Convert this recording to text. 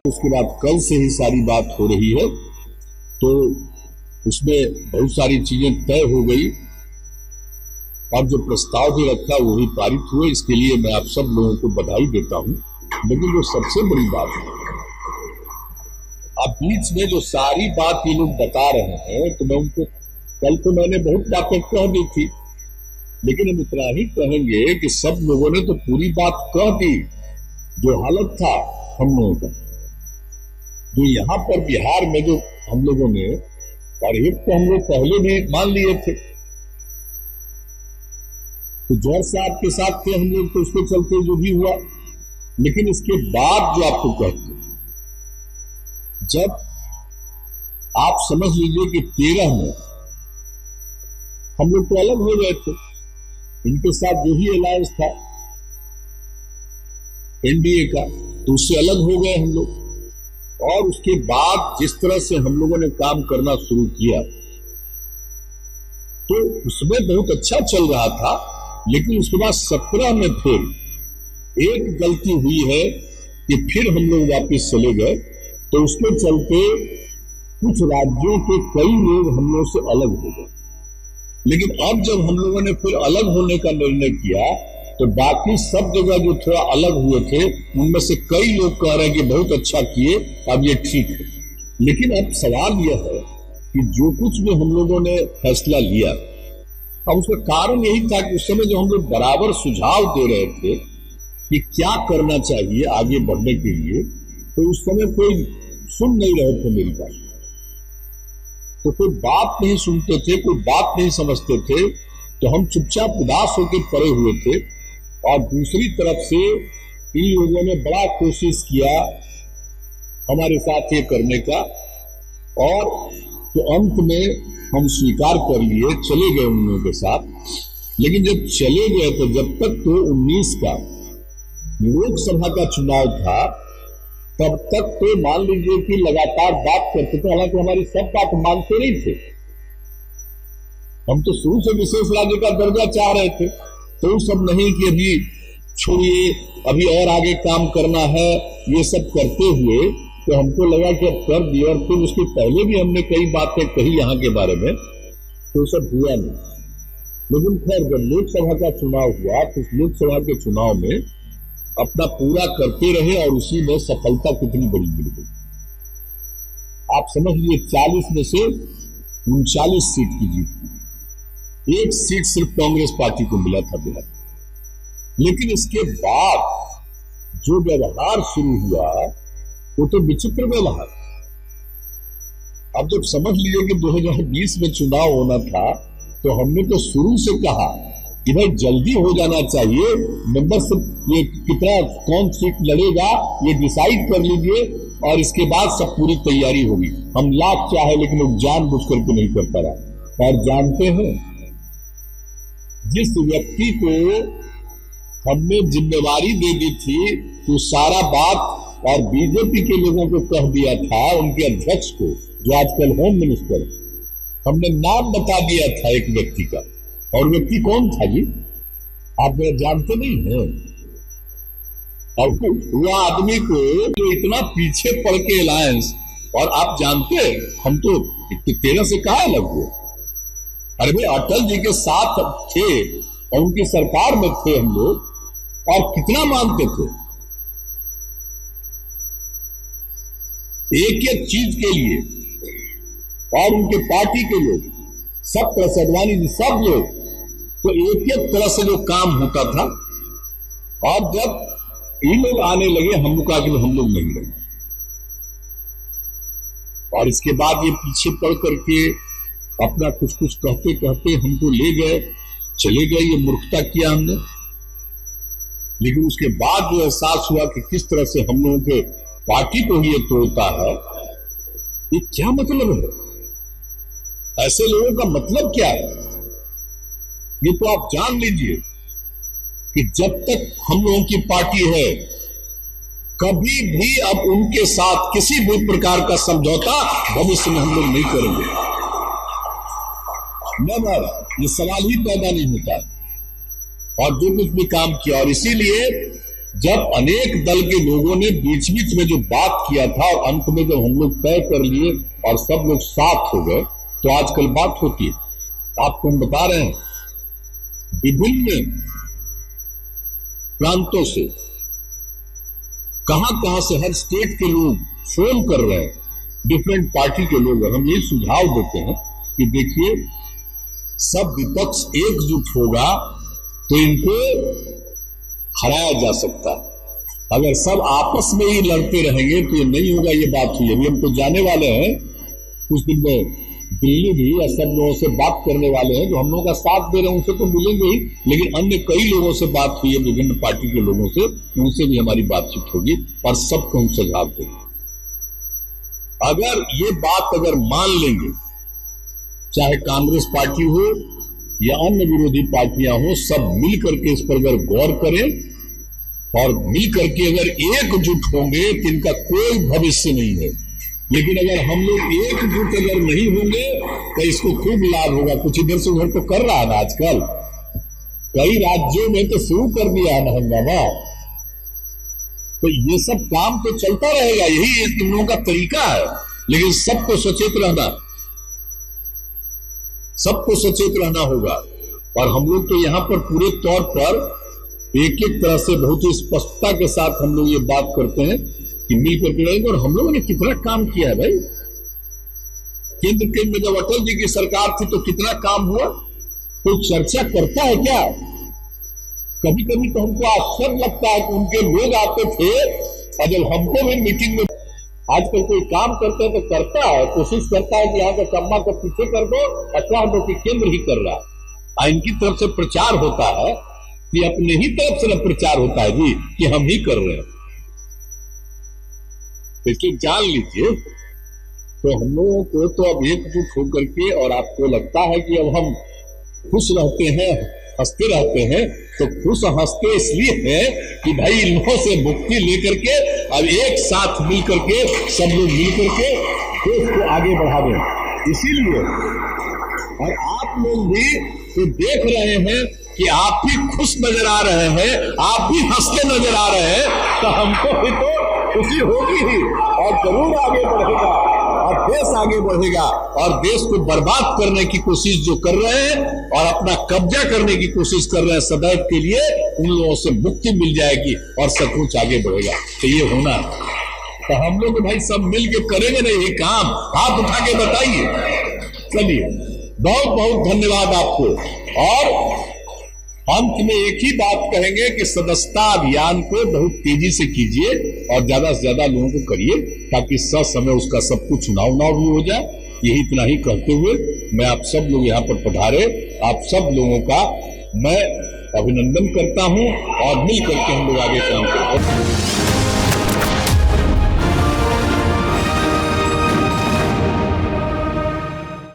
उसके बाद कल से ही सारी बात हो रही है, तो उसमें बहुत सारी चीजें तय हो गई और जो प्रस्ताव भी रखा वो भी पारित हुए। इसके लिए मैं आप सब लोगों को बधाई देता हूं। लेकिन जो सबसे बड़ी बात है, अब बीच में जो सारी बात ये लोग बता रहे हैं, तो मैं उनको कल तो मैंने बहुत बातें कह दी थी, लेकिन हम इतना ही कहेंगे कि सब लोगों ने तो पूरी बात कह दी। जो हालत था हम लोगों का, जो यहाँ पर बिहार में जो हम लोगों ने, और एक तो हम लोग पहले भी मान लिए थे, तो जौहर साहब के साथ थे हम लोग, तो उसके चलते जो भी हुआ। लेकिन इसके बाद जो आपको कहते, जब आप समझ लीजिए कि 13 में हम लोग तो अलग हो गए थे, इनके साथ जो भी अलायंस था एनडीए का, तो उससे अलग हो गए हम लोग। और उसके बाद जिस तरह से हम लोगों ने काम करना शुरू किया, तो उसमें बहुत अच्छा चल रहा था। लेकिन उसके बाद 17 में फिर एक गलती हुई है कि फिर हम लोग वापस चले गए, तो उसके चलते कुछ राज्यों के कई लोग हम लोग से अलग हो गए। लेकिन अब जब हम लोगों ने फिर अलग होने का निर्णय किया, तो बाकी सब जगह जो थोड़ा अलग हुए थे, उनमें से कई लोग कह रहे हैं कि बहुत अच्छा किए, अब ये ठीक है। लेकिन अब सवाल यह है कि जो कुछ भी हम लोगों ने फैसला लिया, अब उसका कारण यही था कि उस समय जो हम लोग बराबर सुझाव दे रहे थे कि क्या करना चाहिए आगे बढ़ने के लिए, तो उस समय कोई सुन नहीं रहे थे मेरी बात। तो कोई बात नहीं सुनते थे, कोई बात नहीं समझते थे, तो हम चुपचाप उदास होकर पड़े हुए थे। और दूसरी तरफ से इन लोगों ने बड़ा कोशिश किया हमारे साथ ये करने का, और तो अंत में हम स्वीकार कर लिए, चले गए उन लोगों के साथ। लेकिन जब चले गए, तो जब तक तो 19 का लोकसभा का चुनाव था, तब तक तो मान लीजिए कि लगातार बात करते थे। हालांकि हमारी सब बात मानते नहीं थे, हम तो शुरू से विशेष राज्य का दर्जा चाह रहे थे। तो सब नहीं कि अभी छोड़िए, अभी और आगे काम करना है, ये सब करते हुए तो हमको लगा कि अब कर दिए। और फिर उसके पहले भी हमने कई बातें कही यहाँ के बारे में, तो सब हुआ नहीं। लेकिन खैर जब लोकसभा का चुनाव हुआ, तो उस लोकसभा के चुनाव में अपना पूरा करते रहे, और उसी में सफलता कितनी बड़ी मिल गई। आप समझ लीजिए 40 में से 39 सीट की जीत हुई। एक सीट सिर्फ कांग्रेस पार्टी को मिला था बिहार। लेकिन इसके बाद जो व्यवहार शुरू हुआ, वो तो विचित्र व्यवहार। अब जब समझ लीजिए कि 2020 में चुनाव होना था, तो हमने तो शुरू से कहा कि भाई जल्दी हो जाना चाहिए, मेंबरशिप ये कितना कौन सीट लड़ेगा ये डिसाइड कर लीजिए, और इसके बाद सब पूरी तैयारी होगी। हम लाख चाहे, लेकिन लोग जानबूझ करके नहीं कर पा रहा। और जानते हैं, जिस व्यक्ति को हमने जिम्मेवारी दे दी थी, तो सारा बात और बीजेपी के लोगों को कह दिया था, उनके अध्यक्ष को, जो आजकल होम मिनिस्टर, हमने नाम बता दिया था एक व्यक्ति का। और व्यक्ति कौन था जी? आप जानते नहीं हैं। और वो आदमी को जो इतना पीछे पड़ के अलायंस, और आप जानते हम तो 13 से कहा अलग हुए। अरे भाई अटल जी के साथ थे और उनकी सरकार में थे हम लोग, और कितना मानते थे एक एक चीज के लिए। और उनके पार्टी के लोग सब तरह से, अडवाणी जी सब लोग, तो एक एक तरह से जो काम होता था। और जब ये लोग आने लगे, हम लोग कहा कि हम लोग नहीं रहे। और इसके बाद ये पीछे पड़ करके अपना कुछ कुछ कहते कहते हमको ले गए, चले गए। ये मूर्खता किया हमने। लेकिन उसके बाद जो एहसास हुआ कि किस तरह से हम लोगों के पार्टी को ही ये तोड़ता है, ये क्या मतलब है? ऐसे लोगों का मतलब क्या है? ये तो आप जान लीजिए कि जब तक हम लोगों की पार्टी है, कभी भी अब उनके साथ किसी भी प्रकार का समझौता भविष्य में हम लोग नहीं करेंगे। नेवर, ये सवाल ही पैदा नहीं होता। और जो कुछ भी काम किया, और इसीलिए जब अनेक दल के लोगों ने बीच बीच में जो बात किया था और अंत में जब हम लोग तय कर लिए और सब लोग साथ हो गए, तो आजकल बात होती है। आपको हम बता रहे हैं, विभिन्न प्रांतों से, कहां से, हर स्टेट के लोग फोन कर रहे हैं, डिफरेंट पार्टी के लोग। हम ये सुझाव देते हैं कि देखिए, सब विपक्ष एकजुट होगा तो इनको हराया जा सकता है। अगर सब आपस में ही लड़ते रहेंगे तो ये नहीं होगा। ये बात हुई, अभी हम तो जाने वाले हैं कुछ दिन में दिल्ली भी, या सब लोगों से बात करने वाले हैं जो हम लोगों का साथ दे रहे हैं, उनसे तो मिलेंगे ही, लेकिन अन्य कई लोगों से बात हुई है, विभिन्न पार्टी के लोगों से, उनसे भी हमारी बातचीत होगी और सबको हम सुझाव देंगे। अगर ये बात अगर मान लेंगे, चाहे कांग्रेस पार्टी हो या अन्य विरोधी पार्टियां हो, सब मिल करके इस पर अगर गौर करें और मिल करके अगर एकजुट होंगे तो इनका कोई भविष्य नहीं है। लेकिन अगर हम लोग एकजुट अगर नहीं होंगे तो इसको खूब लाभ होगा। कुछ इधर से उधर तो कर रहा है ना आजकल, कई राज्यों में तो शुरू कर दिया है ना हंगामा, तो ये सब काम तो चलता रहेगा, यही एक इन लोगों का तरीका है। लेकिन सबको सचेत रहना, सबको सचेत रहना होगा। और हम लोग तो यहां पर पूरे तौर पर एक एक तरह से बहुत ही स्पष्टता के साथ हम लोग ये बात करते हैं कि मिल करके रहेंगे। और हम लोगों ने कितना काम किया है भाई, केंद्र में जब अटल जी की सरकार थी तो कितना काम हुआ, कोई चर्चा करता है क्या? कभी कभी तो हमको आश्चर्य लगता है कि उनके लोग आते थे और जब हमको भी मीटिंग में, आजकल कोई काम करते हैं तो करता है, कोशिश करता है कि यहाँ का कम्मा को पीछे कर दो, अच्छा दो कि केंद्र ही कर रहा है। इनकी तरफ से प्रचार होता है कि अपने ही तरफ से न प्रचार होता है जी कि हम ही कर रहे हैं, इसलिए जान लीजिए। तो हम लोगों को तो अब एकजुट होकर के, और आपको लगता है कि अब हम खुश रहते हैं, हंसते रहते हैं, तो खुश हंसते इसलिए है कि भाई इन लोगों से मुक्ति लेकर के अब एक साथ मिल करके, सब लोग मिल करके देश को आगे बढ़ा दें। इसीलिए, और आप लोग भी तो देख रहे हैं कि आप भी खुश नजर आ रहे हैं, आप भी हंसते नजर आ रहे हैं, तो हमको भी तो खुशी होगी ही, और जरूर आगे बढ़ेगा और देश आगे बढ़ेगा। और देश को बर्बाद करने की कोशिश जो कर रहे हैं और अपना कब्जा करने की कोशिश कर रहे हैं सदैव के लिए, उन लोगों से मुक्ति मिल जाएगी और सचमुच आगे बढ़ेगा। तो ये होना, तो हम लोग भाई सब मिल के करेंगे ना ये काम, हाथ उठा के बताइए। चलिए, बहुत बहुत धन्यवाद आपको। और अंत में एक ही बात कहेंगे कि सदस्यता अभियान को बहुत तेजी से कीजिए और ज्यादा से ज्यादा लोगों को करिए, ताकि समय उसका सब कुछ चुनाव भी हो जाए। यही इतना ही कहते हुए मैं आप सब लोग यहाँ पर पधारे, आप सब लोगों का मैं अभिनंदन करता हूँ और मिल करके हम लोग आगे काम करते हैं।